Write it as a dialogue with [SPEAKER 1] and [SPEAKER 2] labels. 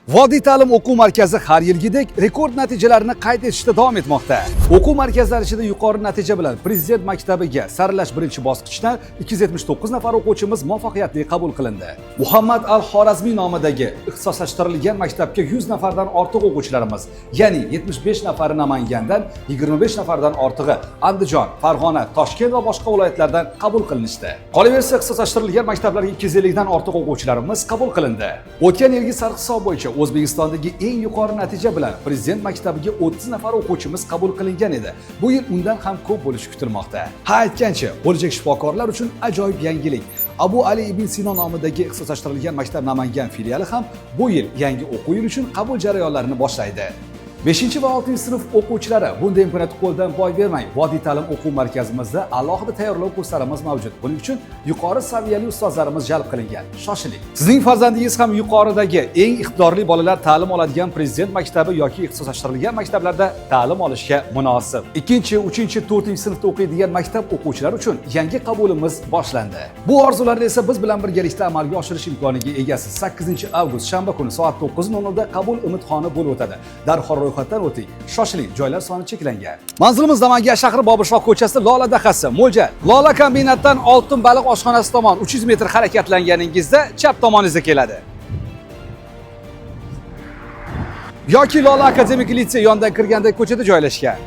[SPEAKER 1] Vodiy ta'lim o'quv markazi har yilgidek rekord natijalarini qayd etishda davom etmoqda. O'quv markazlari ichida yuqori natija bilan Prezident maktabiga saralash birinchi bosqichdan 279 nafar o'quvchimiz muvaffaqiyatli qabul qilindi. Muhammad al-Xorazmiy nomidagi ixtisoslashtirilgan maktabga 100 nafardan ortiq o'quvchilarimiz, ya'ni 75 nafari Namangandan, 25 nafardan ortig'i Andijon, Farg'ona, Toshkent va boshqa viloyatlardan qabul qilinishdi. Qolaversa, ixtisoslashtirilgan maktablarga 250 dan ortiq o'quvchilarimiz qabul qilindi. O'tgan yilgi sarhisob bo'yicha O'zbekistondagi eng yuqori natija bilan Prezident maktabiga 30 nafar o'quvchimiz qabul qilingan edi. Bu yil undan ham ko'p bo'lishi kutilmoqda. Ha, aytgancha, bo'lajak shifokorlar uchun ajoyib yangilik. Abu Ali ibn Sino nomidagi ixtisoslashtirilgan maktab Namangan filiali ham bu yil yangi o'quv yili uchun qabul jarayonlarini boshlaydi. 5 va 6 sinf o'quvchilari bunday imkoniyatni qo'ldan boy bermang. Vodiy ta'lim o'quv markazimizda alohida tayyorlov kurslarimiz mavjud. Buning uchun yuqori saviyali ustozlarimiz jalb qilingan. Shoshiling. Sizning farzandingiz ham yuqoridagi eng iqtidorli bolalar ta'lim oladigan Prezident maktabi yoki ixtisoslashtirilgan maktablarda ta'lim olishga munosib. 2, 3, 4 sinfda o'qiydigan maktab o'quvchilari uchun yangi qabulimiz boshlandi. Bu orzularni esa biz bilan birgalikda amalga oshirish imkoniga egasiz. 8 avgust shanba kuni soat 9:00 da qabul imtihoni bo'lib o'tadi. Darhol ro'yxatdan o'ting. Shoshiling, joylar soni cheklangan. Manzilimiz Namangan shahri Boburshoh ko'chasi, Lola dahasi. Mo'ljal Lola kombinatdan Oltin baliq oshxonasi tomon 300 metr harakatlanganingizda chap tomoningizga keladi. Yoki Lola akademik litsey yonidan kirganda ko'chada joylashgan.